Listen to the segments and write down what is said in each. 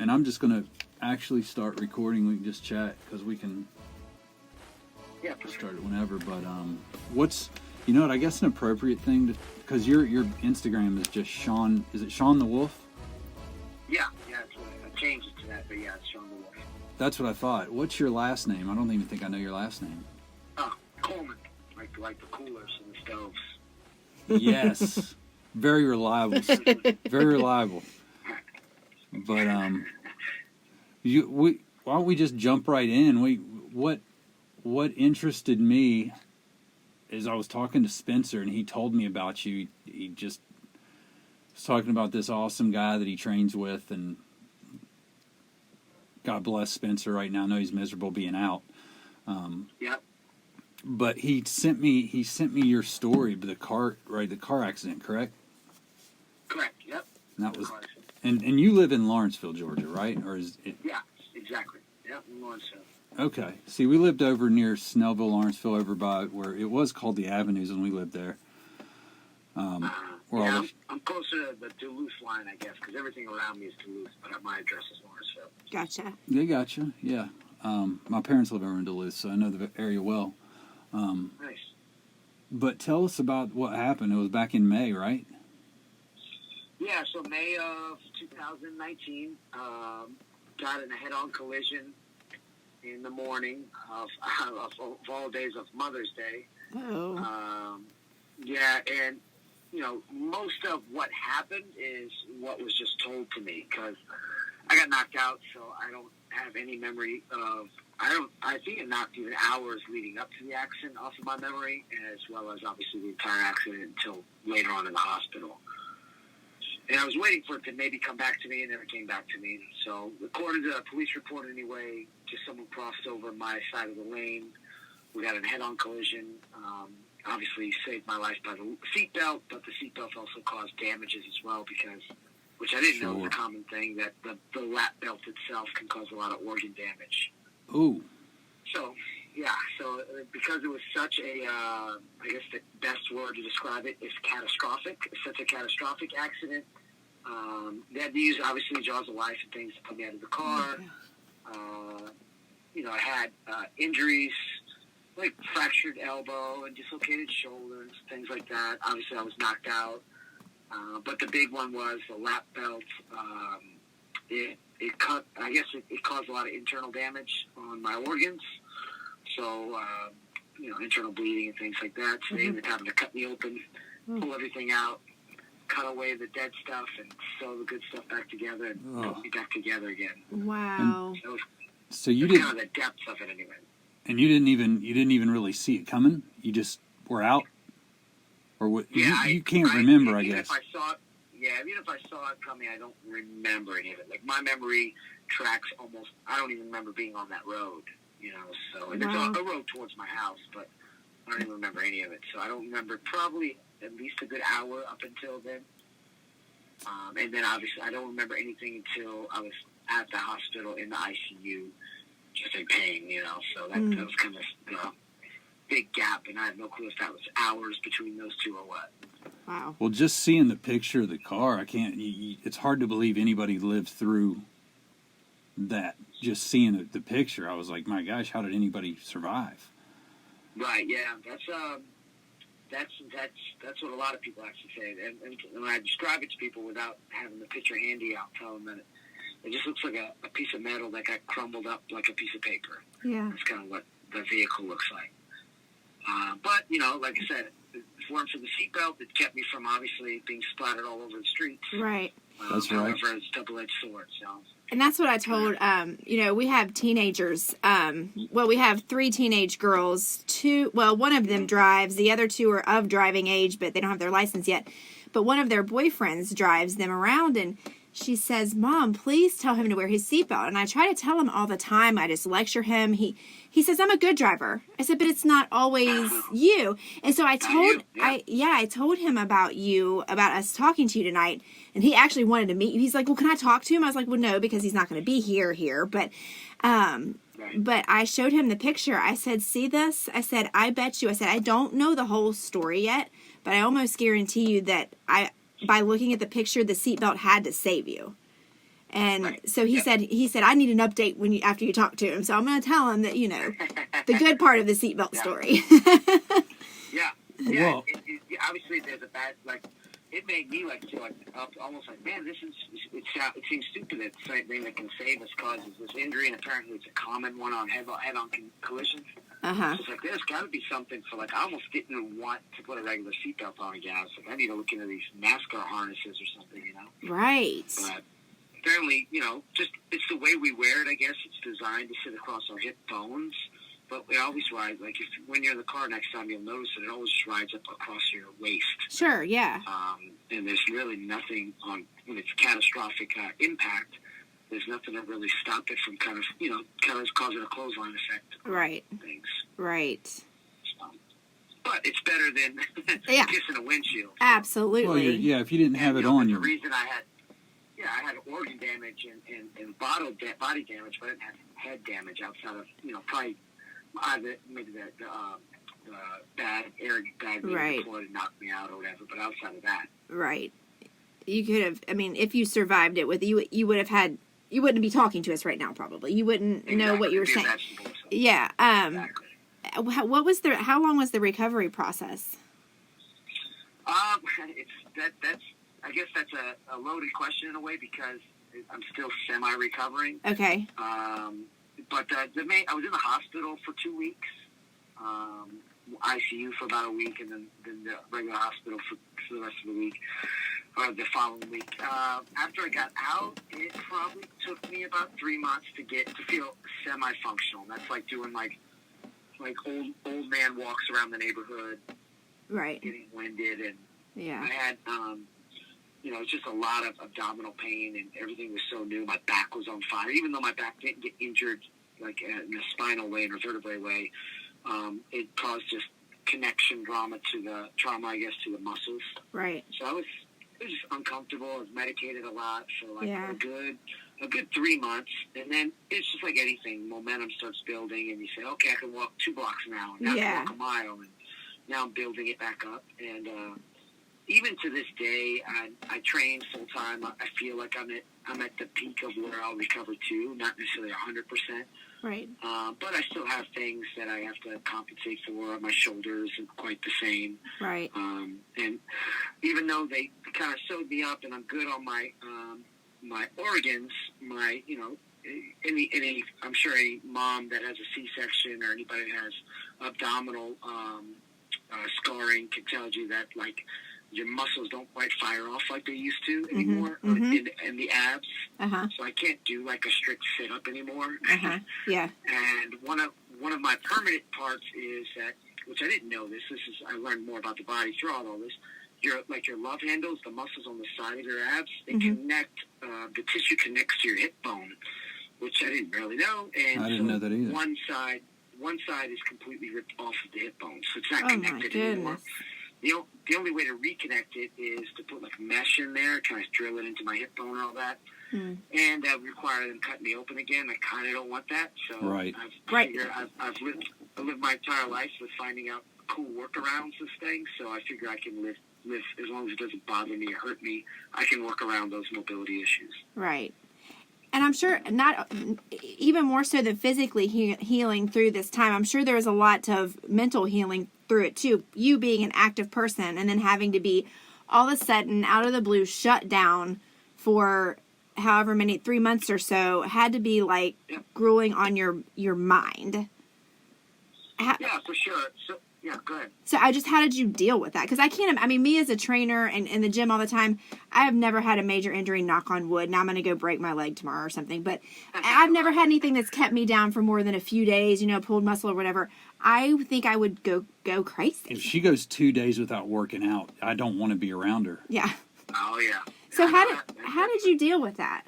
and I'm just going to actually start recording. We can just chat because we can start it whenever. But what's, you know what, I guess an appropriate thing to, because your Instagram is just Sean, is it Sean the Wolf? Yeah, that's what I changed it to that, but yeah, it's Sean the Wolf. That's what I thought. What's your last name? I don't even think I know your last name. Coleman, like the coolers and the stoves. Yes. Very reliable. Very reliable. But why don't we just jump right in? What interested me is I was talking to Spencer and he told me about you. He just was talking about this awesome guy that he trains with, and God bless Spencer right now. I know he's miserable being out. Yep. But he sent me your story, the car accident, correct? Correct. Yep. And that was, and you live in Lawrenceville, Georgia, right? Or is it? Yeah, exactly. Yep, in Lawrenceville. Okay. See, we lived over near Snellville, Lawrenceville, over by where it was called the Avenues when we lived there. I'm closer to the Duluth line, I guess, because everything around me is Duluth, but my address is Lawrenceville. Gotcha. They gotcha. Yeah. My parents live over in Duluth, so I know the area well. Nice. But tell us about what happened. It was back in May, right? Yeah, so May of 2019, got in a head-on collision in the morning of all days of Mother's Day. Oh. Yeah, and, you know, most of what happened is what was just told to me, because I got knocked out, so I don't have any memory of, I think it knocked even hours leading up to the accident off of my memory, as well as obviously the entire accident until later on in the hospital. And I was waiting for it to maybe come back to me, and it never came back to me. So according to the police report anyway, just someone crossed over my side of the lane. We got in a head-on collision. Obviously saved my life by the seatbelt, but the seatbelt also caused damages as well, because, which I didn't know was a common thing, that the lap belt itself can cause a lot of organ damage. Ooh. So, yeah, because it was such a, I guess the best word to describe it is catastrophic. It's such a catastrophic accident. They had to use, obviously, jaws of life and things to put me out of the car. You know, I had injuries, like fractured elbow and dislocated shoulders, things like that. Obviously, I was knocked out. But the big one was the lap belt. It cut, I guess it caused a lot of internal damage on my organs. So, you know, internal bleeding and things like that. So they ended up having to cut me open, pull everything out, cut away the dead stuff, and sew the good stuff back together, and put me back together again. Wow. So you didn't, kind of the depth of it anyway. And you didn't even really see it coming? You just were out? Or what? Yeah, you can't remember, I guess. If I saw it, even if I saw it coming, I don't remember any of it. Like, my memory tracks almost, I don't even remember being on that road, you know, so, and it's a road towards my house, but I don't even remember any of it. So I don't remember probably at least a good hour up until then. And then obviously I don't remember anything until I was at the hospital in the ICU, just in pain, you know, so that was kind of the big gap, and I have no clue if that was hours between those two or what. Wow. Well, just seeing the picture of the car, I can't, it's hard to believe anybody lived through that. Just seeing the picture, I was like, my gosh, how did anybody survive? Right, yeah, that's what a lot of people actually say, and when I describe it to people without having the picture handy, I'll tell them that it just looks like a piece of metal that got crumbled up like a piece of paper. Yeah. That's kind of what the vehicle looks like. But, you know, like I said, if it weren't for the seatbelt, it kept me from obviously being splattered all over the streets. Right. That's right. However, it's a double-edged sword, so. And that's what I told, you know, we have teenagers. Well, we have 3 teenage girls. One of them drives. The other 2 are of driving age, but they don't have their license yet. But one of their boyfriends drives them around, and she says, Mom, please tell him to wear his seatbelt. And I try to tell him all the time. I just lecture him. He says, I'm a good driver. I said, but it's not always you. And so I told him about you, about us talking to you tonight. And he actually wanted to meet you. He's like, well, can I talk to him? I was like, well, no, because he's not going to be here. But I showed him the picture. I said, see this? I said, I bet you. I said, I don't know the whole story yet, but I almost guarantee you that by looking at the picture, the seatbelt had to save you. And Right. so he said I need an update after you talk to him. So I'm going to tell him that, the good part of the seatbelt story. Yeah. Well- Yeah, obviously there's a bad, it made me feel almost like, man, it seems stupid that the thing that can save us causes this injury, and apparently it's a common one on head-on collisions. Uh-huh. So it's like, there's got to be something for, I almost didn't want to put a regular seatbelt on again. I was like, I need to look into these NASCAR harnesses or something, Right. But apparently, just it's the way we wear it, I guess. It's designed to sit across our hip bones. But it always rides, when you're in the car next time, you'll notice that it always rides up across your waist. Sure, yeah. And there's really nothing when it's catastrophic impact, there's nothing to really stop it from kind of causing a clothesline effect. Right. Things. Right. But it's better than Yeah. kissing a windshield. So. Absolutely. Well, if you didn't have it on, the reason I had organ damage and body damage, but I didn't have head damage outside of, probably maybe the bad air bag Right. deployed and knocked me out or whatever, but outside of that. Right. You could have, if you survived it you would have had, you wouldn't be talking to us right now probably. You wouldn't know what you were saying. Vegetable, so. Yeah. Exactly. How long was the recovery process? I guess that's a loaded question in a way because I'm still semi-recovering. Okay. But I was in the hospital for 2 weeks, ICU for about a week, and then the regular hospital for the rest of the week, or the following week. After I got out, it probably took me about 3 months to feel semi-functional. That's like doing like old man walks around the neighborhood, Right. getting winded, and Yeah. I had it's just a lot of abdominal pain, and everything was so new. My back was on fire, even though my back didn't get injured in a spinal way or a vertebrae way. It caused just connection trauma, I guess, to the muscles. Right. So it was just uncomfortable. I was medicated a lot for Yeah. a good 3 months, and then it's just like anything. Momentum starts building, and you say, okay, I can walk 2 blocks now, and now I can walk a mile, and now I'm building it back up. And even to this day, I train full time. I feel like I'm at the peak of where I'll recover to, not necessarily 100%. Right. But I still have things that I have to compensate for. My shoulders are quite the same. Right. And even though they kind of sewed me up, and I'm good on my my organs, I'm sure any mom that has a C-section or anybody that has abdominal scarring can tell you that your muscles don't quite fire off like they used to anymore in the abs. Uh-huh. So I can't do a strict sit-up anymore. Uh-huh. Yeah. And one of my permanent parts is that, which I didn't know this is I learned more about the body throughout all this. Your love handles, the muscles on the side of your abs, they connect, the tissue connects to your hip bone, which I didn't really know. And I didn't know that either. One side is completely ripped off of the hip bone, so it's not Oh, connected my anymore. goodness. The only way to reconnect it is to put mesh in there, kind of drill it into my hip bone and all that. And that would require them cutting me open again. I kind of don't want that. So Right. I've lived my entire life with finding out cool workarounds of things. So I figure I can live as long as it doesn't bother me or hurt me. I can work around those mobility issues. Right. And I'm sure not even more so than physically healing through this time. I'm sure there was a lot of mental healing through it too. You being an active person and then having to be all of a sudden out of the blue shut down for however many 3 months or so had to be grueling on your mind. Yeah, for sure. So yeah, go ahead. So how did you deal with that? Because me as a trainer and in the gym all the time, I have never had a major injury, knock on wood. Now I'm going to go break my leg tomorrow or something. But I've never had anything that's kept me down for more than a few days, pulled muscle or whatever. I think I would go crazy. If she goes 2 days without working out, I don't want to be around her. Yeah. Oh, yeah. So how did you deal with that?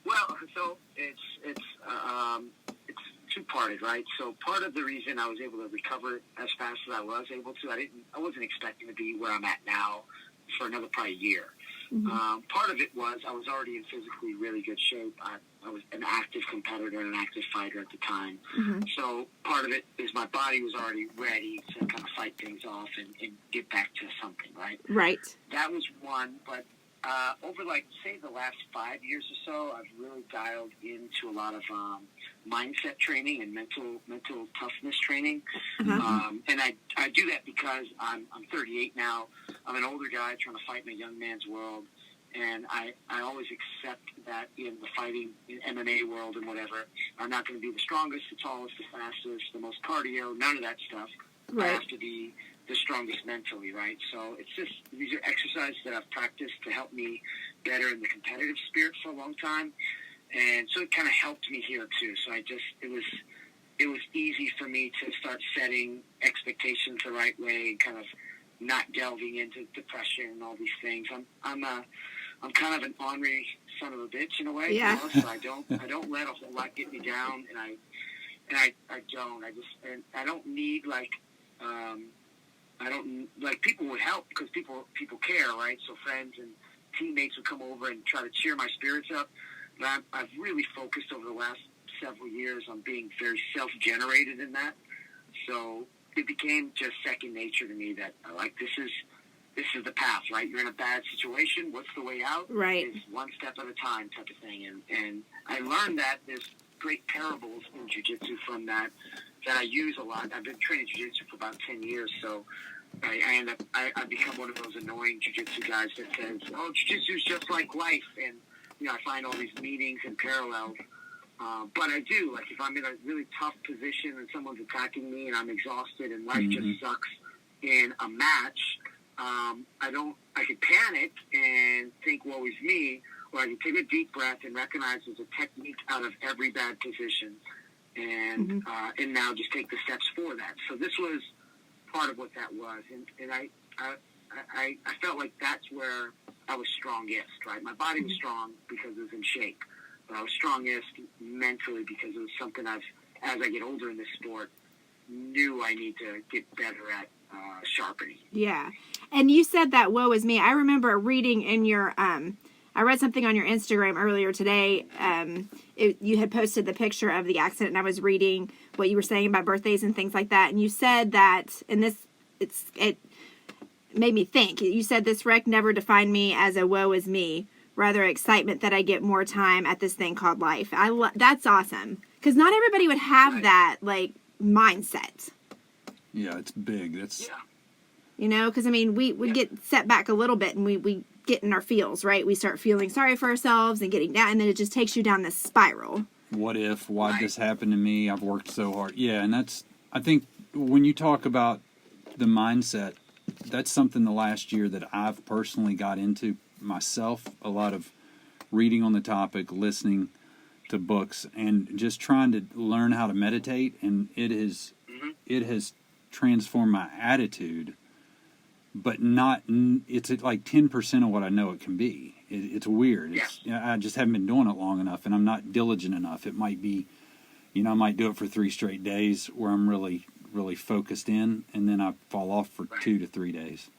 Well, so it's two-parted, right? So part of the reason I was able to recover as fast as I was able to, I wasn't expecting to be where I'm at now for another probably year. Part of it was I was already in physically really good shape. I was an active competitor and an active fighter at the time. So part of it is my body was already ready to kind of fight things off and get back to something, right? Right. That was one, but Over, like, say, the last 5 years or so, I've really dialed into a lot of mindset training and mental toughness training. And I do that because I'm 38 now. I'm an older guy trying to fight in a young man's world. And I always accept that in the fighting, in MMA world and whatever, I'm not going to be the strongest, the tallest, the fastest, the most cardio, none of that stuff. Right. I have to be the strongest mentally, right? So it's just, these are exercises that I've practiced to help me better in the competitive spirit for a long time. And so it kind of helped me here too. So it was easy for me to start setting expectations the right way and kind of not delving into depression and all these things. I'm kind of an ornery son of a bitch in a way, yeah. You know? So I don't let a whole lot get me down, and I don't need people would help because people care, right? So friends and teammates would come over and try to cheer my spirits up. But I've really focused over the last several years on being very self-generated in that. So it became just second nature to me that this is the path, right? You're in a bad situation. What's the way out? Right. It's one step at a time type of thing. And I learned that there's great parables in jiu-jitsu from that I use a lot. I've been training jiu-jitsu for about 10 years, so I become one of those annoying jiu-jitsu guys that says, oh, jiu-jitsu is just like life. And, I find all these meanings and parallels. But I do, like, if I'm in a really tough position and someone's attacking me and I'm exhausted and life just sucks in a match, I could panic and think, woe is me, or I can take a deep breath and recognize there's a technique out of every bad position and now just take the steps for that. So this was part of what that was. And I felt like that's where I was strongest, right? My body was strong because it was in shape, but I was strongest mentally because it was something as I get older in this sport, knew I need to get better at sharpening. Yeah. And you said that woe is me. I remember reading in your, I read something on your Instagram earlier today. You had posted the picture of the accident, and I was reading what you were saying about birthdays and things like that. And you said that, and it made me think. You said this wreck never defined me as a woe is me, rather excitement that I get more time at this thing called life. That's awesome, because not everybody would have that mindset. Yeah, it's big. That's because we get set back a little bit, and we get in our feels, right? We start feeling sorry for ourselves and getting down, and then it just takes you down this spiral. What if? Why'd this happen to me? I've worked so hard. Yeah, and I think when you talk about the mindset, that's something the last year that I've personally got into myself. A lot of reading on the topic, listening to books, and just trying to learn how to meditate. And it has transformed my attitude, but it's at like 10% of what I know it can be. It's weird. I just haven't been doing it long enough, and I'm not diligent enough. It might be, I might do it for 3 straight days where I'm really, really focused in, and then I fall off for 2 to 3 days.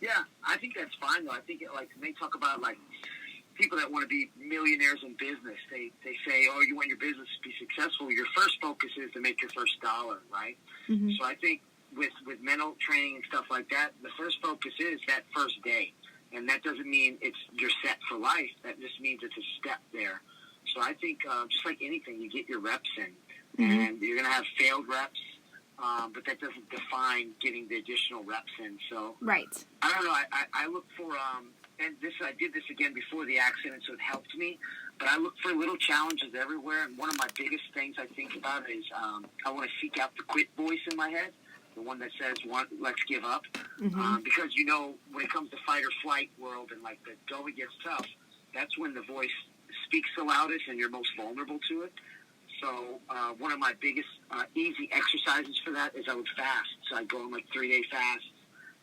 Yeah, I think that's fine, though. I think, when they talk about, people that want to be millionaires in business, they say, oh, you want your business to be successful, your first focus is to make your first dollar, right? Mm-hmm. So I think with mental training and stuff like that, the first focus is that first day. And that doesn't mean you're set for life. That just means it's a step there. So I think just like anything, you get your reps in. Mm-hmm. And you're going to have failed reps, but that doesn't define getting the additional reps in. So right. I don't know. I look for, and I did this again before the accident, so it helped me. But I look for little challenges everywhere. And one of my biggest things I think about is I want to seek out the quit voice in my head. The one that says, let's give up. Mm-hmm. Because, when it comes to fight or flight world and the going gets tough, that's when the voice speaks the loudest and you're most vulnerable to it. So one of my biggest easy exercises for that is I would fast. So I'd go on 3-day fast.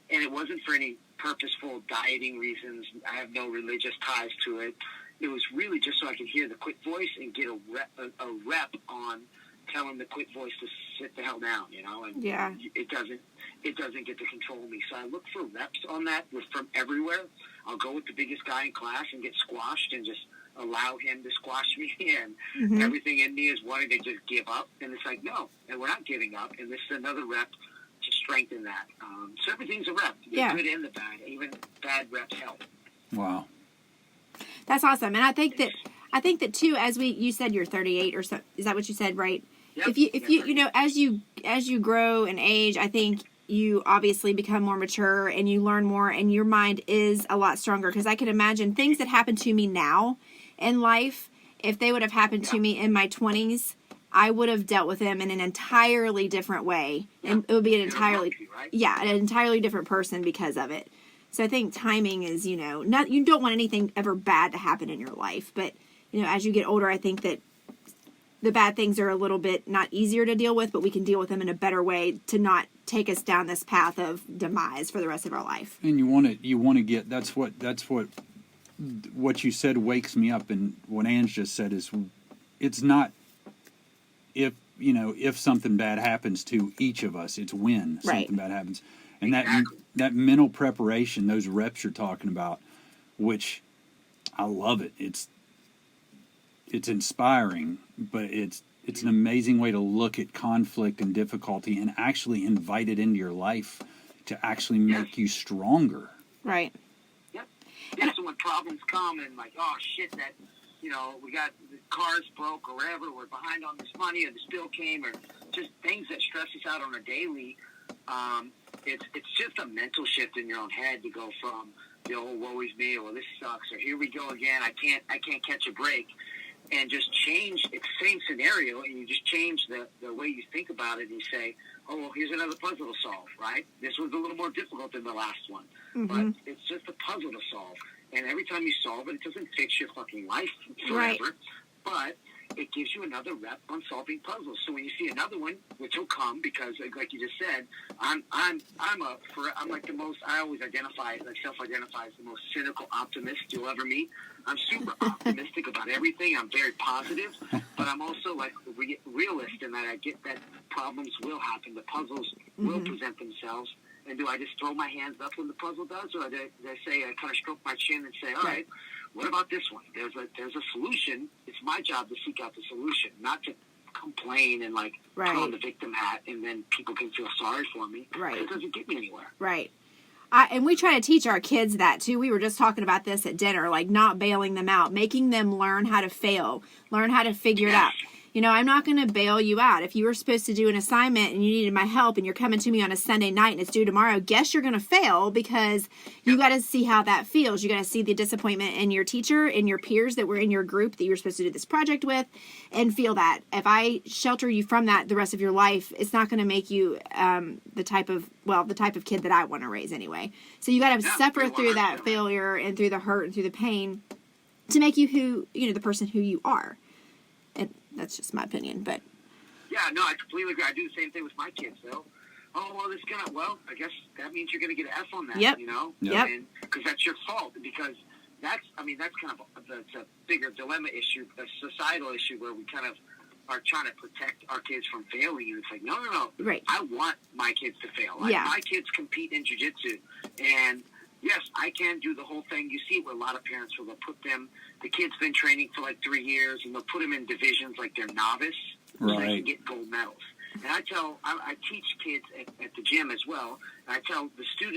And it wasn't for any purposeful dieting reasons. I have no religious ties to it. It was really just so I could hear the quit voice and get a rep on telling the quit voice to sit the hell down, and it doesn't get to control me. So I look for reps on that from everywhere. I'll go with the biggest guy in class and get squashed and just allow him to squash me, and everything in me is wanting to just give up. And it's no, and we're not giving up. And this is another rep to strengthen that. So everything's a rep, the good and the bad. Even bad reps help. Wow. That's awesome. And I think that too, as you said, you're 38 or so. Is that what you said, right? Yep. If you know, as you grow and age, I think you obviously become more mature and you learn more, and your mind is a lot stronger. Because I can imagine things that happen to me now in life, if they would have happened to me in my 20s, I would have dealt with them in an entirely different way, and it would be an entirely an entirely different person because of it. So I think timing is, you don't want anything ever bad to happen in your life, but as you get older, I think that the bad things are a little bit not easier to deal with, but we can deal with them in a better way to not take us down this path of demise for the rest of our life. And you want to get, that's what you said wakes me up, and what Ange just said is, it's not if something bad happens to each of us, it's when something bad happens. And that mental preparation, those reps you're talking about, which I love it. It's inspiring, but it's an amazing way to look at conflict and difficulty and actually invite it into your life to actually make you stronger. Right. Yep. Yeah, so when problems come and like, oh shit, that we got the cars broke or whatever, we're behind on this money, or this bill came, or just things that stress us out on a daily. It's just a mental shift in your own head to go from, woe is me, or this sucks, or here we go again, I can't catch a break, and just change. It's the same scenario, and you just change the way you think about it, and you say, oh, well, here's another puzzle to solve, right? This was a little more difficult than the last one, but it's just a puzzle to solve, and every time you solve it, it doesn't fix your fucking life forever, but it gives you another rep on solving puzzles. So when you see another one, which will come, because like you just said, I'm like the most, I always self-identify as the most cynical optimist you'll ever meet. I'm super optimistic about everything. I'm very positive, but I'm also like realist in that I get that problems will happen. The puzzles will present themselves. And do I just throw my hands up when the puzzle does, or do I say, I kind of stroke my chin and say, all right, what about this one? There's a solution. It's my job to seek out the solution, not to complain and put on the victim hat, and then people can feel sorry for me. Right. It doesn't get me anywhere. Right. And we try to teach our kids that too. We were just talking about this at dinner, like not bailing them out, making them learn how to fail, learn how to figure it out. I'm not going to bail you out. If you were supposed to do an assignment and you needed my help and you're coming to me on a Sunday night and it's due tomorrow, guess you're going to fail, because you got to see how that feels. You got to see the disappointment in your teacher and your peers that were in your group that you were supposed to do this project with, and feel that. If I shelter you from that the rest of your life, it's not going to make you the type of kid that I want to raise anyway. So you got to suffer through that failure and through the hurt and through the pain to make you the person who you are. And that's just my opinion, but yeah, no, I completely agree. I do the same thing with my kids, though. Oh, well, I guess that means you're going to get an F on that, Yep. Because that's your fault, because that's kind of it's a bigger dilemma issue, a societal issue, where we kind of are trying to protect our kids from failing, and it's like, no. Right. I want my kids to fail. My kids compete in jiu-jitsu, and yes, I can do the whole thing. You see it with a lot of parents where they'll put the kid's been training for 3 years, and they'll put them in divisions like they're novice, so they can get gold medals. And I teach kids at the gym as well, and I tell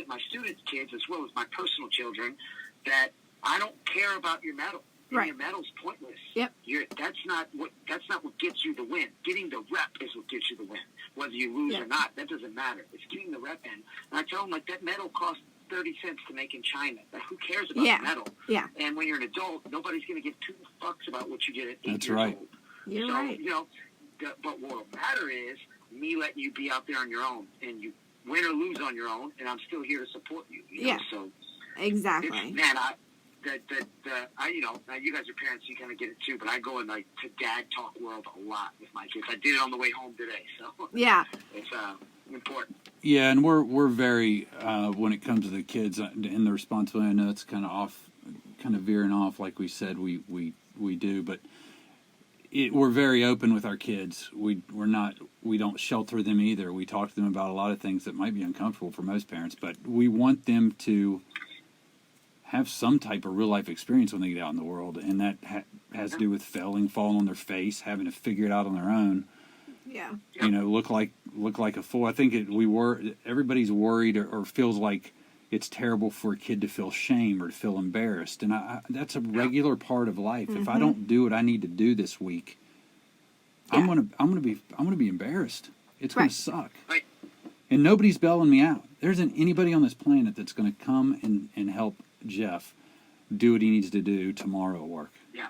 my students' kids as well as my personal children that I don't care about your medal. And your medal's pointless. Yep. That's not what gets you the win. Getting the rep is what gets you the win. Whether you lose or not, that doesn't matter. It's getting the rep in. And I tell them that medal costs 30 cents to make in China. Who cares about the medal? Yeah. And when you're an adult, nobody's going to give 2 fucks about what you did at 8 years old. You're right. But what will matter is me letting you be out there on your own, and you win or lose on your own, and I'm still here to support you. So exactly. Man, now you guys are parents, you kind of get it too, but I go in to dad talk world a lot with my kids. I did it on the way home today, so yeah, it's important. Yeah, and we're very when it comes to the kids and the responsibility. I know it's kind of veering off, like we said we do, but we're very open with our kids. We don't shelter them either. We talk to them about a lot of things that might be uncomfortable for most parents, but we want them to have some type of real life experience when they get out in the world, and that has to do with falling on their face, having to figure it out on their own. Yeah. Look like a fool. I think everybody's worried or feels like it's terrible for a kid to feel shame or to feel embarrassed. And that's a regular part of life. Mm-hmm. If I don't do what I need to do this week, I'm gonna be embarrassed. It's gonna suck. Right. And nobody's bailing me out. There isn't anybody on this planet that's gonna come and help Jeff do what he needs to do tomorrow at work. Yeah.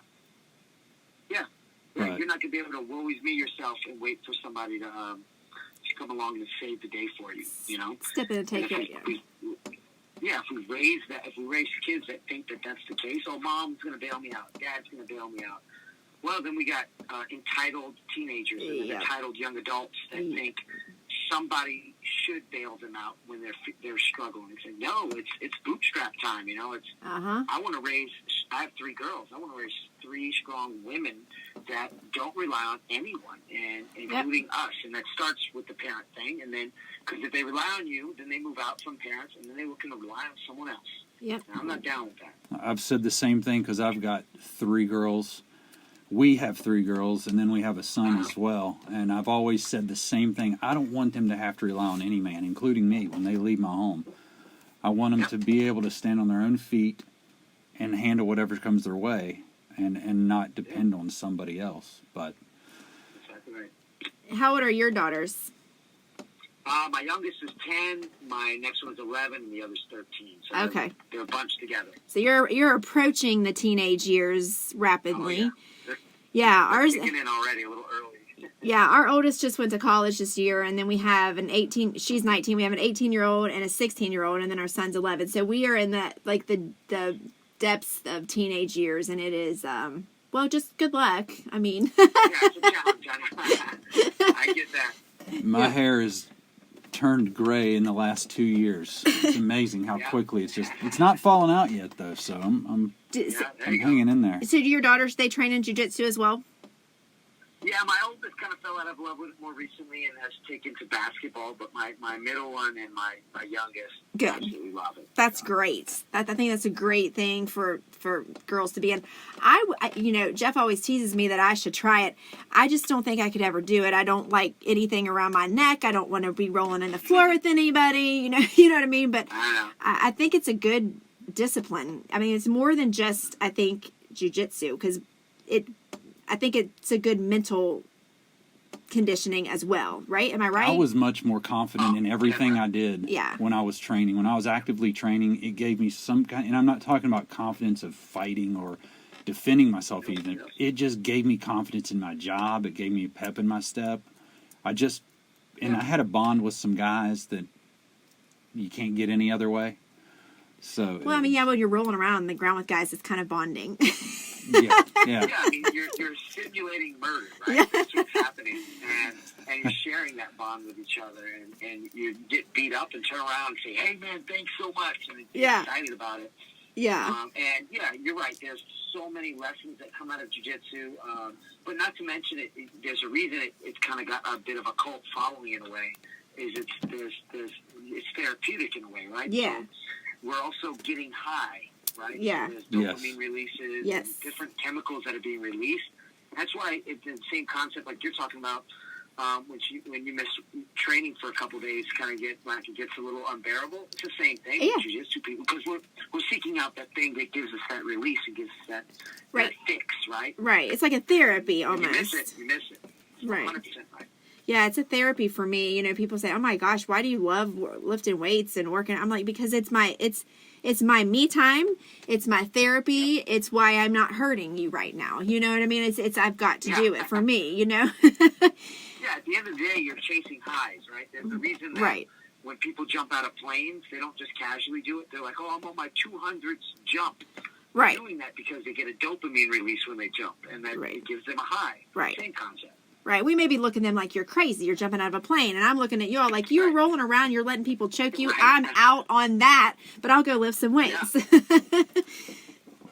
Right. You're not going to be able to woe-is me yourself and wait for somebody to come along and save the day for you. You know. Step in and take it. If we raise kids that think that that's the case, oh, mom's going to bail me out, dad's going to bail me out. Well, then we got entitled teenagers and entitled young adults that think somebody should bail them out when they're struggling. They say, no, it's bootstrap time. You know, I want to raise. I have 3 girls. I want to raise 3 strong women that don't rely on anyone, and including us. And that starts with the parent thing, and then because if they rely on you, then they move out from parents, and then they can rely on someone else. Yep. And I'm not down with that. I've said the same thing because I've got 3 girls. We have 3 girls, and then we have a son as well. And I've always said the same thing. I don't want them to have to rely on any man, including me, when they leave my home. I want them to be able to stand on their own feet and handle whatever comes their way, and not depend on somebody else. But Exactly right. How old are your daughters? My youngest is 10, my next one's 11, and the other's 13. So Okay. they're bunched together. So you're approaching the teenage years rapidly. Oh, yeah. Yeah, ours. Kicking in already a little early. Yeah, our oldest just went to college this year, and then we have an 18. She's 19. We have an 18-year-old and a 16-year-old, and then our son's 11. So we are in that the depths of teenage years, and it is just good luck. I mean, Yeah, it's a challenge. I get that. my hair has turned gray in the last 2 years. It's amazing how quickly it's not falling out yet, though. So I'm There you go. hanging in there. So do your daughters, they train in jiu-jitsu as well? Yeah, my oldest kind of fell out of love with it more recently and has taken to basketball, but my middle one and my youngest Good. absolutely love it. That's great. I think that's a great thing for girls to be in. Jeff always teases me that I should try it. I just don't think I could ever do it. I don't like anything around my neck. I don't want to be rolling in the floor with anybody. You know what I mean? But I know. I think it's a good discipline. I mean, it's more than just, I think, jiu-jitsu, because I think it's a good mental conditioning as well, right? Am I right? I was much more confident in everything I did when I was training. When I was actively training, it gave me some kind, and I'm not talking about confidence of fighting or defending myself even. It just gave me confidence in my job. It gave me a pep in my step. I had a bond with some guys that you can't get any other way. So well, I mean, when you're rolling around on the ground with guys, it's kind of bonding. Yeah. Yeah, I mean, you're simulating murder, right? That's what's happening, and you're sharing that bond with each other, and you get beat up and turn around and say, "Hey, man, thanks so much," and you're excited about it. Yeah. And you're right. There's so many lessons that come out of jiu-jitsu, but not to mention there's a reason it's kind of got a bit of a cult following in a way. It's therapeutic in a way, right? Yeah. So we're also getting high. Right? Yeah. So there's dopamine releases, Yes. and different chemicals that are being released. That's why it's the same concept like you're talking about. When you miss training for a couple of days, kind of it gets a little unbearable. It's the same thing with jiu-jitsu people because we're seeking out that thing that gives us that release and gives us that fix, right? Right. It's like a therapy almost. You miss it. Right. 100% right. Yeah, it's a therapy for me. People say, "Oh my gosh, why do you love lifting weights and working?" I'm like, because it's my me time. It's my therapy. It's why I'm not hurting you right now. You know what I mean? It's I've got to do it for me. Yeah. At the end of the day, you're chasing highs, right? There's the reason that when people jump out of planes, they don't just casually do it. They're like, "Oh, I'm on my 200th jump." Right. They're doing that because they get a dopamine release when they jump, and that it gives them a high. Right. Same concept. Right. We may be looking at them like you're crazy. You're jumping out of a plane. And I'm looking at you all like you're rolling around. You're letting people choke you. I'm out on that. But I'll go lift some weights. Yeah.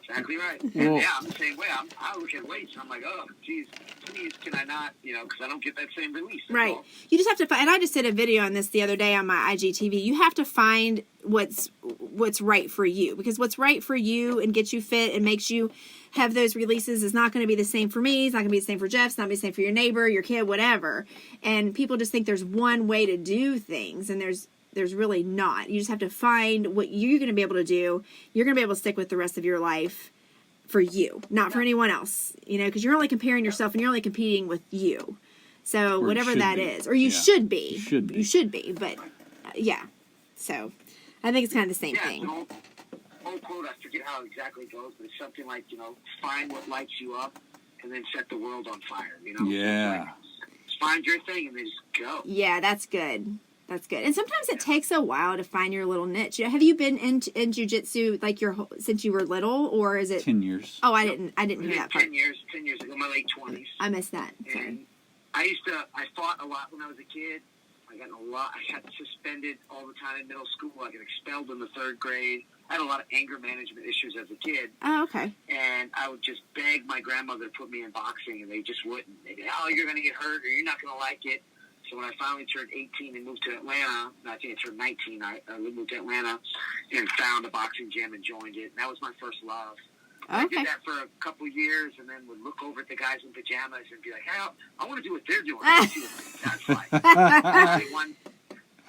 Exactly right. Well, I'm the same way. I look at weights and I'm like, oh, geez, please, can I not, because I don't get that same release. Right. All. You just have to find, and I just did a video on this the other day on my IGTV. You have to find what's right for you, because what's right for you and gets you fit and makes you have those releases is not going to be the same for me. It's not going to be the same for Jeff. It's not going to be the same for your neighbor, your kid, whatever. And people just think there's one way to do things, and there's There's really not. You just have to find what you're going to be able to do. You're going to be able to stick with the rest of your life for you, not for anyone else, because you're only comparing yourself and you're only competing with you. So Or whatever should that be. is, or you Yeah. should be. You should be. You should be, but yeah. So I think it's kind of the same Yeah, thing. it's an old quote, I forget how it exactly goes, but it's something like, find what lights you up and then set the world on fire, Yeah. Like, just find your thing and then just go. Yeah, that's good. That's good. And sometimes it takes a while to find your little niche. Have you been in jiu-jitsu like since you were little, or is it 10 years. Oh, I didn't hear that part. 10 years ago, my late 20s. I missed that. Sorry. And I fought a lot when I was a kid. I got suspended all the time in middle school. I got expelled in the 3rd grade. I had a lot of anger management issues as a kid. Oh, okay. And I would just beg my grandmother to put me in boxing, and they just wouldn't. They'd be, oh, you're going to get hurt, or you're not going to like it. So when I finally turned 18 and moved to Atlanta, I think I turned 19, I moved to Atlanta and found a boxing gym and joined it. And that was my first love. I Okay. did that for a couple of years, and then would look over at the guys in pajamas and be like, hey, I want to do what they're doing. I want to see what that's like.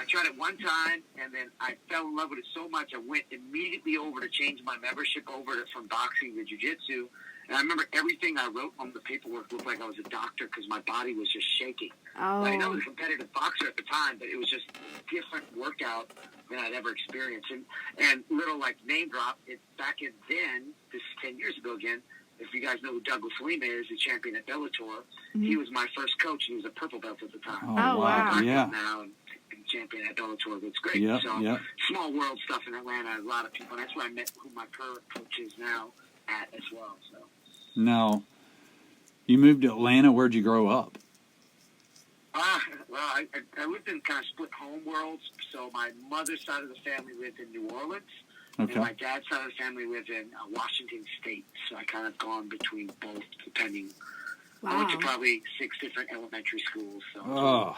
I tried it one time, and then I fell in love with it so much, I went immediately over to change my membership from boxing to jiu-jitsu. And I remember everything I wrote on the paperwork looked like I was a doctor because my body was just shaking. Oh. I was a competitive boxer at the time, but it was just a different workout than I'd ever experienced. And little, name drop, back then, this is 10 years ago again, if you guys know who Douglas Lima is, the champion at Bellator, he was my first coach, and he was a purple belt at the time. Oh, wow. Black Yeah. belt now, and champion at Bellator. It's great. Yep, So, yep. small world stuff in Atlanta, a lot of people. And that's where I met who my current coach is now at as well. So. Now, you moved to Atlanta. Where'd you grow up? Well, I lived in kind of split home worlds. So my mother's side of the family lived in New Orleans, Okay. and my dad's side of the family lived in Washington State. So I kind of gone between both, depending. I went to Wow. probably 6 different elementary schools. So Oh.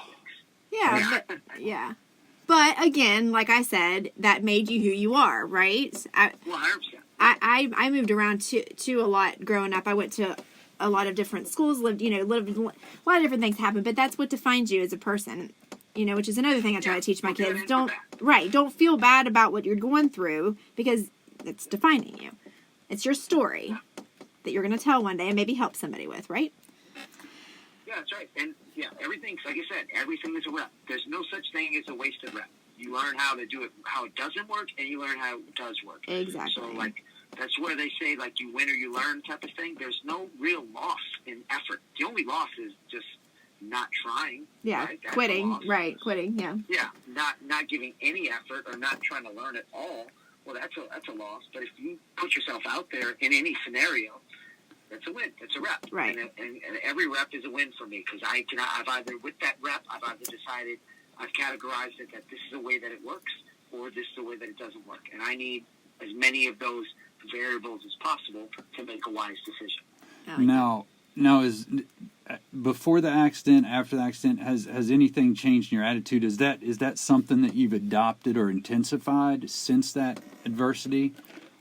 Yeah, but, yeah. But again, like I said, that made you who you are, right? 100%. I moved around to a lot growing up. I went to a lot of different schools, lived a lot of different things happened, but that's what defines you as a person, which is another thing I try to teach my kids. Don't feel bad about what you're going through because it's defining you. It's your story that you're going to tell one day and maybe help somebody with, right? Yeah, that's right. And everything's, like I said, everything is a rep. There's no such thing as a wasted rep. You learn how to do it, how it doesn't work, and you learn how it does work. Exactly. So, that's where they say, you win or you learn type of thing. There's no real loss in effort. The only loss is just not trying. Yeah, right? That's a quitting. loss. Right, quitting. Yeah. Yeah, not giving any effort or not trying to learn at all. Well, that's a loss. But if you put yourself out there in any scenario, that's a win. That's a rep. Right. And every rep is a win for me because I've either, with that rep, I've either decided, I've categorized it that this is the way that it works or this is the way that it doesn't work. And I need as many of those variables as possible to make a wise decision. Now is before the accident, after the accident, has anything changed in your attitude? Is that something that you've adopted or intensified since that adversity,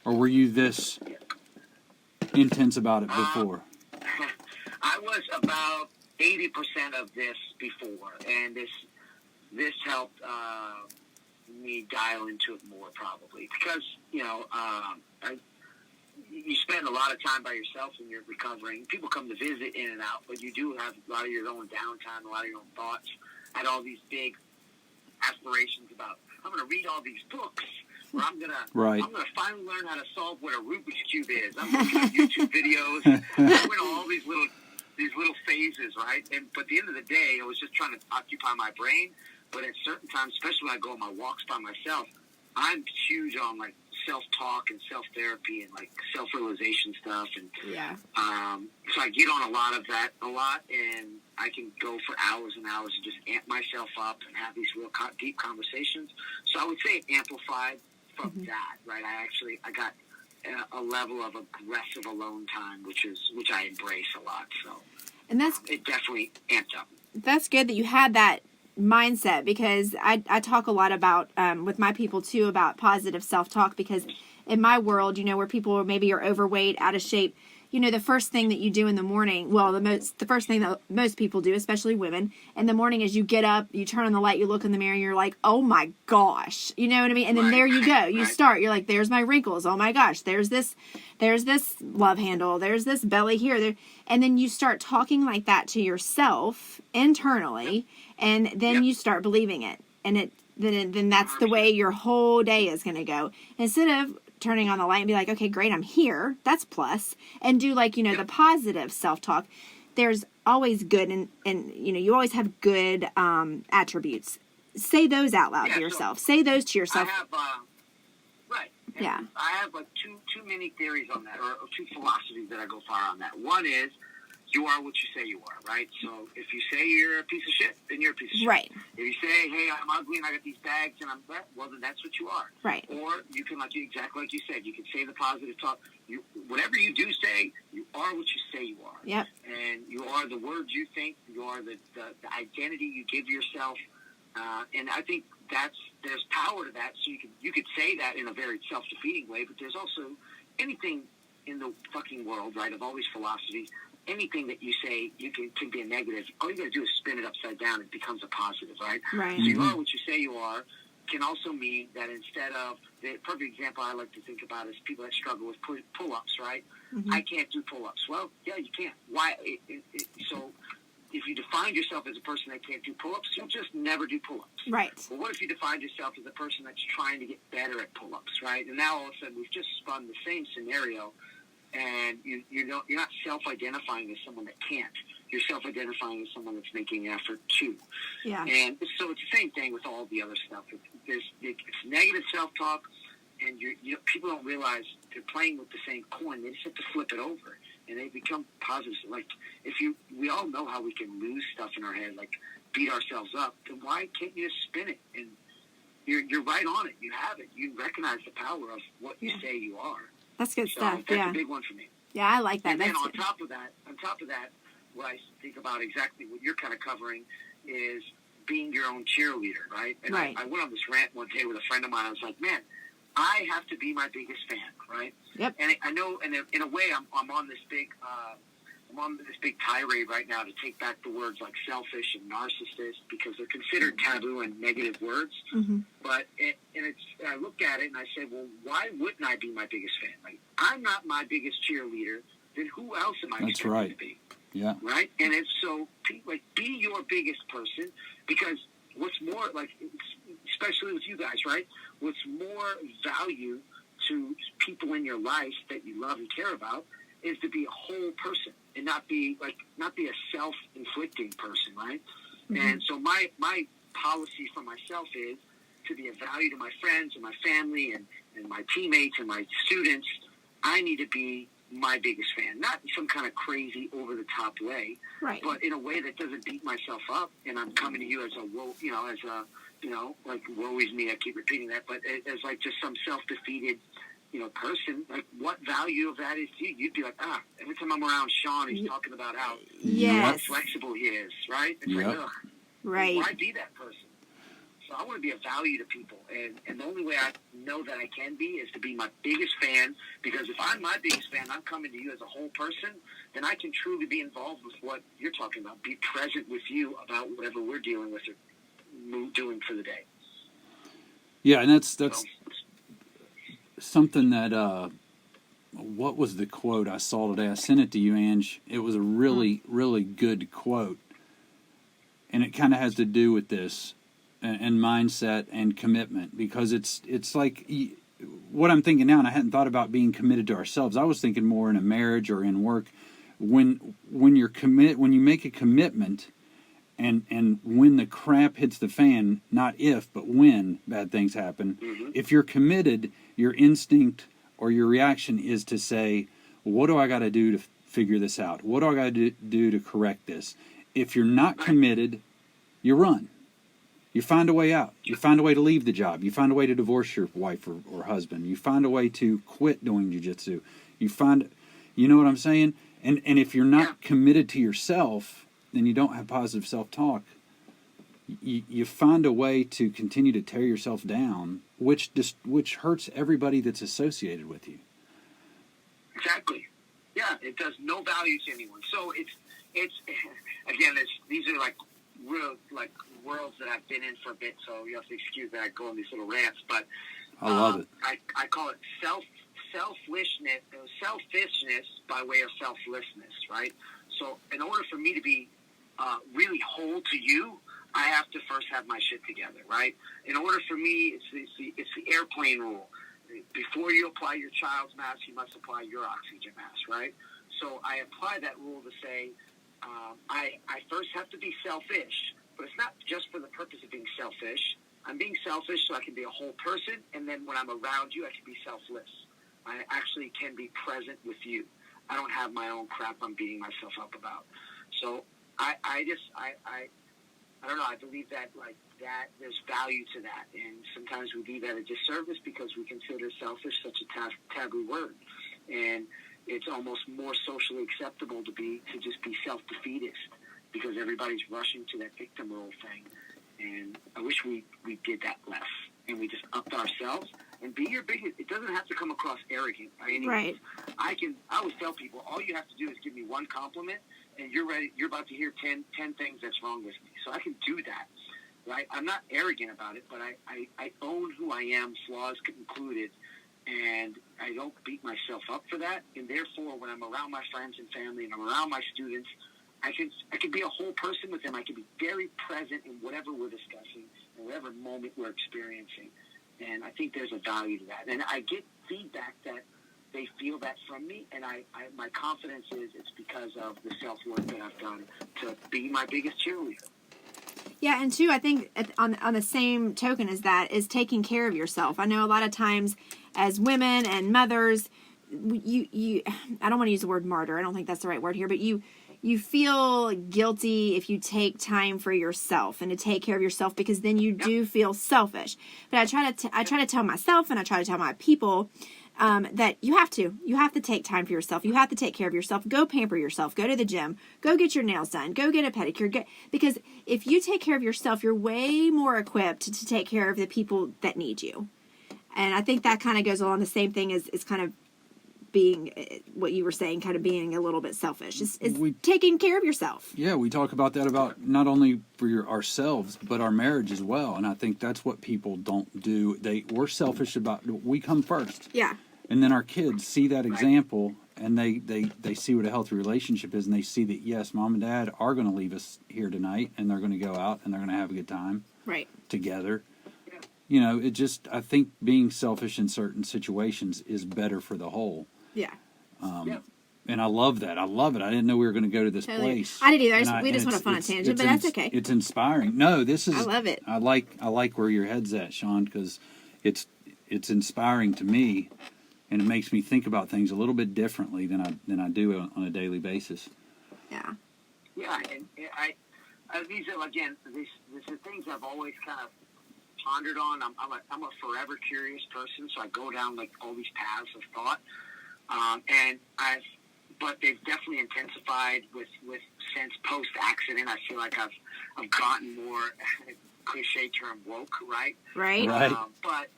or were you this intense about it before? I was about 80% of this before, and this helped me dial into it more probably because you spend a lot of time by yourself when you're recovering. People come to visit in and out, but you do have a lot of your own downtime, a lot of your own thoughts. I had all these big aspirations about I'm going to read all these books. Or I'm gonna finally learn how to solve what a Rubik's Cube is. I'm looking at YouTube videos. I went all these little phases, right? But at the end of the day, I was just trying to occupy my brain. But at certain times, especially when I go on my walks by myself, I'm huge on self-talk and self-therapy and self-realization stuff. And so I get on a lot of that and I can go for hours and hours and just amp myself up and have these real deep conversations. So I would say it amplified from that, right? I got a level of aggressive alone time, which I embrace a lot. So, and it definitely amped up. That's good that you had that mindset because I talk a lot about with my people too about positive self-talk because in my world, where people maybe are overweight, out of shape, the first thing that you do in the morning, well, the first thing that most people do, especially women, in the morning is you get up, you turn on the light, you look in the mirror, and you're like, oh my gosh, you know what I mean? And then there you go. You start, you're like, there's my wrinkles. Oh my gosh, there's this love handle. There's this belly here. There, and then you start talking like that to yourself internally, and then you start believing it. And then that's the way your whole day is going to go. Instead of turning on the light and be like, okay, great, I'm here. That's plus. And do like, the positive self-talk. There's always good and you always have good attributes. Say those out loud to yourself. Say those to yourself. I have, right. And yeah. I have like two many theories on that, or two philosophies that I go far on that. One is, you are what you say you are, right? So if you say you're a piece of shit, then you're a piece of shit. Right. If you say, hey, I'm ugly and I got these bags and I'm fat, well, then that's what you are. Right. Or you can, exactly like you said, you can say the positive talk. Whatever you do say, you are what you say you are. Yep. And you are the words you think. You are the identity you give yourself. And I think there's power to that. So you could say that in a very self-defeating way, but there's also anything in the fucking world, right, of all these philosophies. Anything that you say can be a negative. All you got to do is spin it upside down. It becomes a positive, right? Right. So you are what you say you are can also mean that instead of the perfect example I like to think about is people that struggle with pull-ups, right? Mm-hmm. I can't do pull-ups. Well, yeah, you can't. Why? So if you define yourself as a person that can't do pull-ups, you'll just never do pull-ups. Right. Well, what if you define yourself as a person that's trying to get better at pull-ups, right? And now all of a sudden we've just spun the same scenario. And you're not self-identifying as someone that can't. You're self-identifying as someone that's making an effort to. Yeah. And so it's the same thing with all the other stuff. It's negative self-talk, and people don't realize they're playing with the same coin. They just have to flip it over, and they become positive. Like we all know how we can lose stuff in our head, like beat ourselves up. Then why can't you just spin it? And you're right on it. You have it. You recognize the power of what you say you are. That's good stuff. That's yeah. a big one for me. Yeah, I like that. And then that's on top of that, what I think about exactly what you're kind of covering is being your own cheerleader, right? And right. I went on this rant one day with a friend of mine. I was like, man, I have to be my biggest fan, right? Yep. And I know, and in a way, I'm on this big tirade right now to take back the words like selfish and narcissist because they're considered taboo and negative words. Mm-hmm. But I look at it and I say, well, why wouldn't I be my biggest fan? Like, I'm not my biggest cheerleader. Then who else am I expected to be? Yeah. Right. And it's so be your biggest person, because what's more especially with you guys, right? What's more value to people in your life that you love and care about is to be a whole person and not be a self-inflicting person, right? Mm-hmm. And so my policy for myself is to be a value to my friends and my family and my teammates and my students. I need to be my biggest fan, not in some kind of crazy over-the-top way, right, but in a way that doesn't beat myself up. And I'm coming to you as woe is me. I keep repeating that, but as like just some self-defeated person, like what value of that is to you? You'd be like, every time I'm around Sean, he's talking about how flexible he is, right? It's like, ugh. Right. Why be that person? So I want to be a value to people, and the only way I know that I can be is to be my biggest fan, because if I'm my biggest fan, I'm coming to you as a whole person, then I can truly be involved with what you're talking about, be present with you about whatever we're dealing with or doing for the day. Yeah, and that's something that, what was the quote I saw today? I sent it to you, Ange. It was a really, really good quote. And it kind of has to do with this and mindset and commitment, because it's like what I'm thinking now, and I hadn't thought about being committed to ourselves. I was thinking more in a marriage or in work. When you make a commitment, and when the crap hits the fan, not if, but when bad things happen, mm-hmm. if you're committed, your instinct or your reaction is to say, what do I got to do to figure this out? What do I got to do to correct this? If you're not committed, you run. You find a way out. You find a way to leave the job. You find a way to divorce your wife or husband. You find a way to quit doing jiu-jitsu. You know what I'm saying? And if you're not committed to yourself, then you don't have positive self-talk. You find a way to continue to tear yourself down, which hurts everybody that's associated with you. Exactly. Yeah, it does no value to anyone. So it's again, these are like real like worlds that I've been in for a bit. So you have to excuse that I go on these little rants, but I love it. I call it selfishness by way of selflessness, right? So in order for me to be really whole to you, I have to first have my shit together, right? In order for me, it's the airplane rule. Before you apply your child's mask, you must apply your oxygen mask, right? So I apply that rule to say, I first have to be selfish, but it's not just for the purpose of being selfish. I'm being selfish so I can be a whole person, and then when I'm around you, I can be selfless. I actually can be present with you. I don't have my own crap I'm beating myself up about. So I don't know. I believe that there's value to that, and sometimes we do that a disservice because we consider selfish such a taboo word, and it's almost more socially acceptable to just be self-defeatist because everybody's rushing to that victim role thing, and I wish we did that less, and we just upped ourselves and be your biggest. It doesn't have to come across arrogant by any means. I always tell people all you have to do is give me one compliment, and you're ready. You're about to hear 10 things that's wrong with me. So I can do that, right? I'm not arrogant about it, but I own who I am, flaws included, and I don't beat myself up for that. And therefore, when I'm around my friends and family and I'm around my students, I can be a whole person with them. I can be very present in whatever we're discussing and whatever moment we're experiencing. And I think there's a value to that. And I get feedback that they feel that from me, and my confidence is it's because of the self-work that I've done to be my biggest cheerleader. Yeah, and two, I think on the same token as that is taking care of yourself. I know a lot of times as women and mothers, you I don't want to use the word martyr. I don't think that's the right word here, but you feel guilty if you take time for yourself and to take care of yourself because then you do feel selfish. But I try to tell myself and I try to tell my people that you have to take time for yourself. You have to take care of yourself. Go pamper yourself. Go to the gym. Go get your nails done. Go get a pedicure. Because if you take care of yourself, you're way more equipped to take care of the people that need you. And I think that kind of goes along the same thing as kind of being what you were saying, kind of being a little bit selfish. Is taking care of yourself. Yeah, we talk about that about not only for ourselves, but our marriage as well. And I think that's what people don't do. We're selfish about, we come first. Yeah. And then our kids see that example, and they see what a healthy relationship is, and they see that, yes, mom and dad are going to leave us here tonight, and they're going to go out, and they're going to have a good time together. You know, I think being selfish in certain situations is better for the whole. Yeah. And I love that. I love it. I didn't know we were going to go to this place. I didn't either. We just went on a tangent, but that's okay. It's inspiring. No, this is. I love it. I like where your head's at, Sean, because it's inspiring to me, and it makes me think about things a little bit differently than I do on a daily basis. Yeah. Yeah, and these are these are things I've always kind of pondered on. I'm a forever curious person, so I go down like all these paths of thought, but they've definitely intensified with since post accident. I feel like I've gotten more cliche term woke, right? Right. But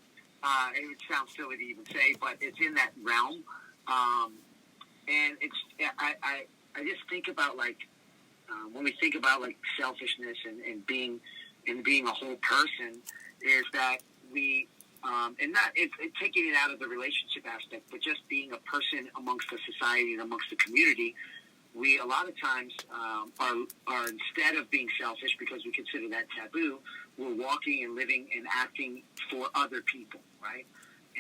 it would sound silly to even say, but it's in that realm, and I just think about when we think about like selfishness and being a whole person, is that we and not taking it out of the relationship aspect, but just being a person amongst the society and amongst the community. We a lot of times are instead of being selfish because we consider that taboo, we're walking and living and acting for other people, right?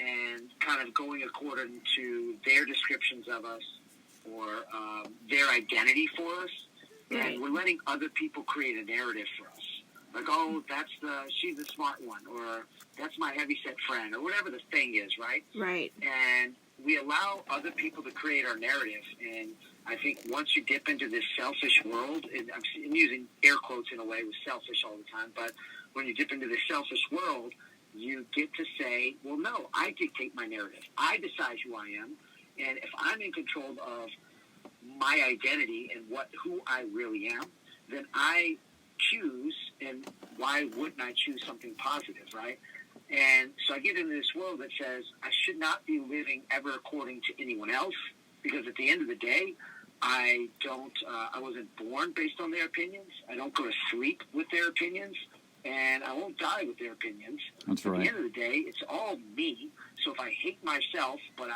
And kind of going according to their descriptions of us or their identity for us. Right. And we're letting other people create a narrative for us. Like, oh, she's the smart one, or that's my heavyset friend, or whatever the thing is, right? Right. And we allow other people to create our narrative. And I think once you dip into this selfish world, and I'm using air quotes in a way with selfish all the time, but when you dip into this selfish world, you get to say, well, no, I dictate my narrative. I decide who I am. And if I'm in control of my identity and who I really am, then I choose, and why wouldn't I choose something positive, right? And so I get into this world that says I should not be living ever according to anyone else. because at the end of the day, I wasn't born based on their opinions. I don't go to sleep with their opinions, and I won't die with their opinions. That's At right. the end of the day, it's all me. So if I hate myself, but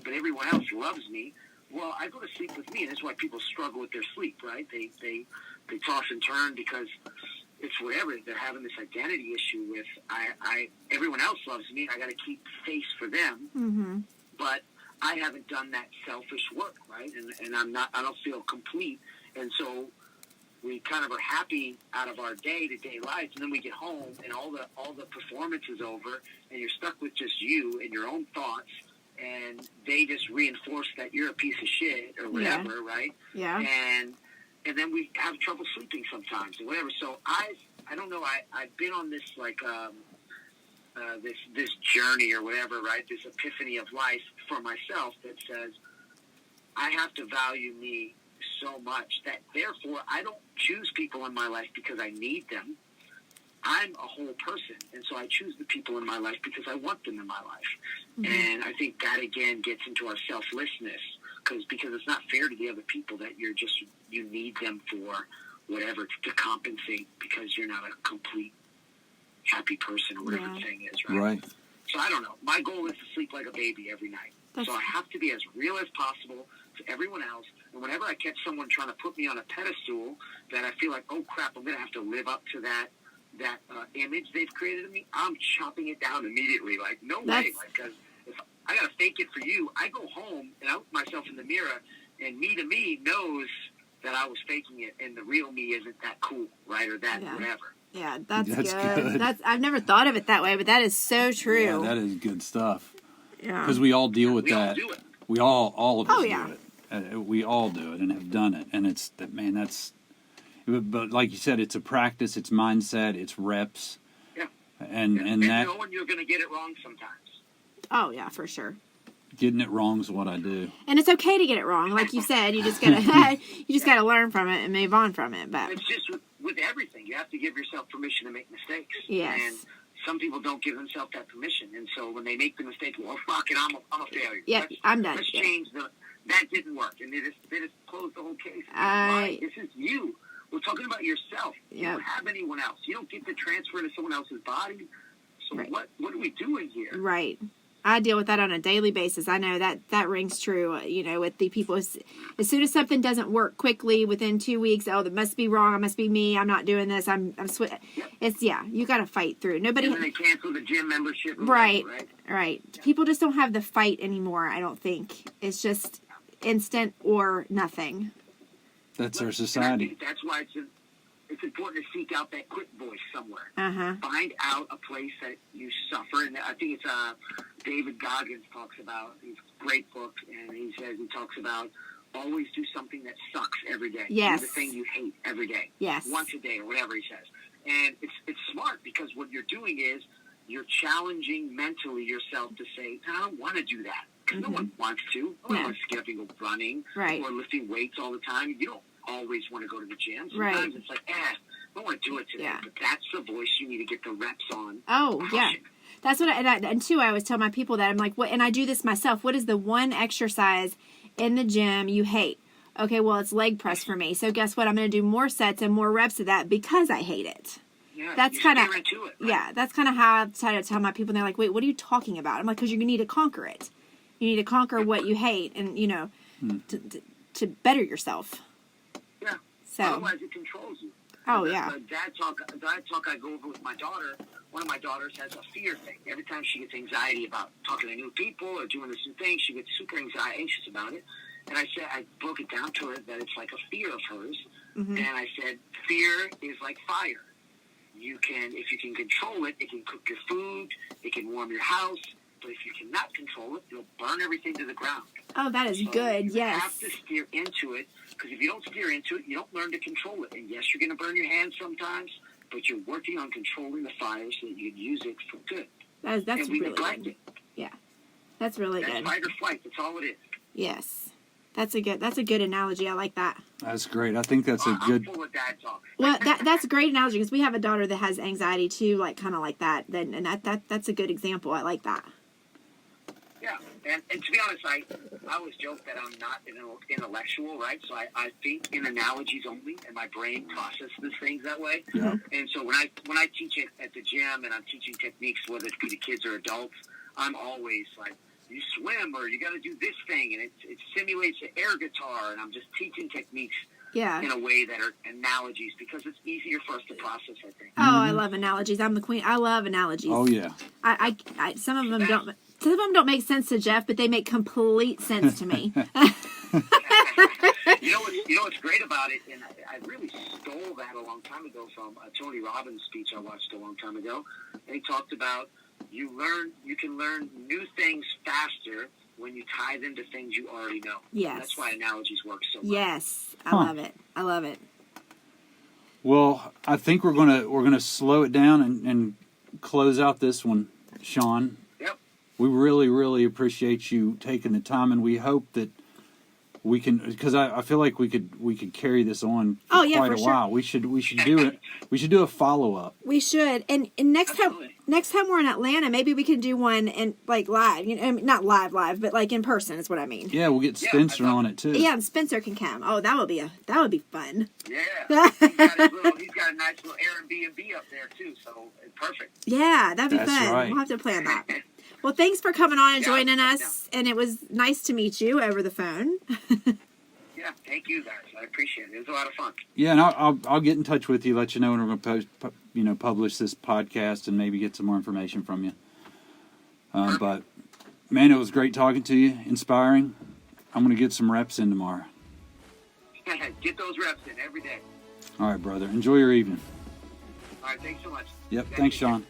everyone else loves me, well, I go to sleep with me, and that's why people struggle with their sleep, right? They toss and turn because it's whatever. They're having this identity issue with everyone else loves me. I got to keep face for them, Mm-hmm. but I haven't done that selfish work, right? And I don't feel complete, and so we kind of are happy out of our day-to-day lives, and then we get home, and all the performance is over, and you're stuck with just you and your own thoughts, and they just reinforce that you're a piece of shit or whatever, right? Yeah. And then we have trouble sleeping sometimes or whatever. So I don't know. I've been on this like this journey or whatever, right? This epiphany of life for myself that says I have to value me so much that therefore I don't choose people in my life because I need them. I'm a whole person, and so I choose the people in my life because I want them in my life. Mm-hmm. And I think that again gets into our selflessness because it's not fair to the other people that you need them for whatever to compensate because you're not a complete happy person or whatever the thing is, right? Right. So I don't know. My goal is to sleep like a baby every night. So I have to be as real as possible to everyone else. And whenever I catch someone trying to put me on a pedestal that I feel like, oh crap, I'm going to have to live up to that image they've created of me, I'm chopping it down immediately. Like, no way. Like, because if I got to fake it for you, I go home and I look myself in the mirror, and me to me knows that I was faking it, and the real me isn't that cool, right? Or that whatever. Yeah, that's good. good. I've never thought of it that way, but that is so true. Yeah, that is good stuff. Yeah. Because we all deal with We that. all do it. We all of us yeah. do it. We all do it and have done it. And it's that, man, that's, but like you said, it's a practice, it's mindset, it's reps. Yeah. And that, knowing you're going to get it wrong sometimes. Oh yeah, for sure. getting it wrong is what I do. And it's okay to get it wrong, like you said. You just gotta learn from it and move on from it. But it's just with everything, you have to give yourself permission to make mistakes. Yes. And some people don't give themselves that permission, and so when they make the mistake, well, fuck it, I'm a failure. Yeah, I'm done. Let's Yeah. change that didn't work, and they just closed the whole case. Why? This is you. We're talking about yourself. You don't have anyone else. You don't get to transfer into someone else's body. So Right. what are we doing here? Right. I deal with that on a daily basis. I know that rings true, with the people. As soon as something doesn't work quickly within 2 weeks, oh, that must be wrong. It must be me. I'm not doing this. It's, you got to fight through. Nobody. And then they cancel the gym membership. Right. Whatever, right. Right. Yeah. People just don't have the fight anymore, I don't think. It's just instant or nothing. That's our And I society. think that's why it's important to seek out that quit voice somewhere. Uh-huh. Find out a place that you suffer, and I think it's David Goggins talks about. He's a great book, and he talks about always do something that sucks every day. Yes. Do the thing you hate every day. Yes. Once a day or whatever he says. And it's smart because what you're doing is you're challenging mentally yourself to say, I don't want to do that. Because no one wants to. No one wants to get up and go running or lifting weights all the time. You don't always want to go to the gym. Sometimes it's like, I don't want to do it today. Yeah. But that's the voice you need to get the reps on. Oh, yeah. That's what and too, I always tell my people that I'm like, what, and I do this myself. What is the one exercise in the gym you hate? Okay, well, it's leg press for me. So guess what? I'm going to do more sets and more reps of that because I hate it. Yeah, that's kind of, right? Yeah, that's kind of how I try to tell my people. And they're like, wait, what are you talking about? I'm like, because you need to conquer it. You need to conquer what you hate and, to better yourself. Yeah. So. Otherwise, it controls you. Oh, yeah. Dad talk I go over with my daughter. One of my daughters has a fear thing. Every time she gets anxiety about talking to new people or doing this new thing, she gets super anxious about it. And I broke it down to her that it's like a fear of hers. Mm-hmm. And I said, fear is like fire. If you can control it, it can cook your food, it can warm your house. But if you cannot control it, you'll burn everything to the ground. Oh, that is good. Yes. You have to steer into it, because if you don't steer into it, you don't learn to control it. And yes, you're going to burn your hands sometimes, but you're working on controlling the fire so that you can use it for good. That's and we really neglect good. it. Yeah, that's really good. That's fight or flight. That's all it is. Yes, that's a good analogy. I like that. That's great. I think that's a good. I'm full of dad talk. Well, that's a great analogy because we have a daughter that has anxiety too, like kind of like that. And that's a good example. I like that. Yeah, And to be honest, I always joke that I'm not an intellectual, right? So I think in analogies only, and my brain processes things that way. Yeah. And so when I teach it at the gym and I'm teaching techniques, whether it be to kids or adults, I'm always like, you swim or you got to do this thing, and it simulates an air guitar, and I'm just teaching techniques Yeah. in a way that are analogies because it's easier for us to process, I think. Oh, I love analogies. I'm the queen. I love analogies. Oh yeah. I some of them don't. Some of them don't make sense to Jeff, but they make complete sense to me. You know what's great about it, and I really stole that a long time ago from a Tony Robbins speech I watched a long time ago. And he talked about you can learn new things faster when you tie them to things you already know. Yes. That's why analogies work so well. Yes, I love it. I love it. Well, I think we're gonna slow it down and close out this one, Sean. Yep. We really, really appreciate you taking the time, and we hope that we can, because I feel like we could carry this on for Oh, yeah, quite for a sure. while. We should do it. We should do a follow up. We should. And next Absolutely. time we're in Atlanta, maybe we can do one and like live. You know, I mean, not live, but like in person is what I mean. Yeah, we'll get Yeah, Spencer I thought- on it too. Yeah, and Spencer can come. Oh, that would be fun. Yeah. He's got a nice little Airbnb up there too, so it's perfect. Yeah, that'd be That's fun. right. We'll have to plan that. Well, thanks for coming on and Yeah, joining yeah. us, and it was nice to meet you over the phone. Yeah, thank you guys. I appreciate it. It was a lot of fun. Yeah, and I'll get in touch with you, let you know when we're going to publish this podcast, and maybe get some more information from you. But man, it was great talking to you. Inspiring. I'm going to get some reps in tomorrow. Get those reps in every day. All right, brother. Enjoy your evening. All right, thanks so much. Yep. Thanks, Sean.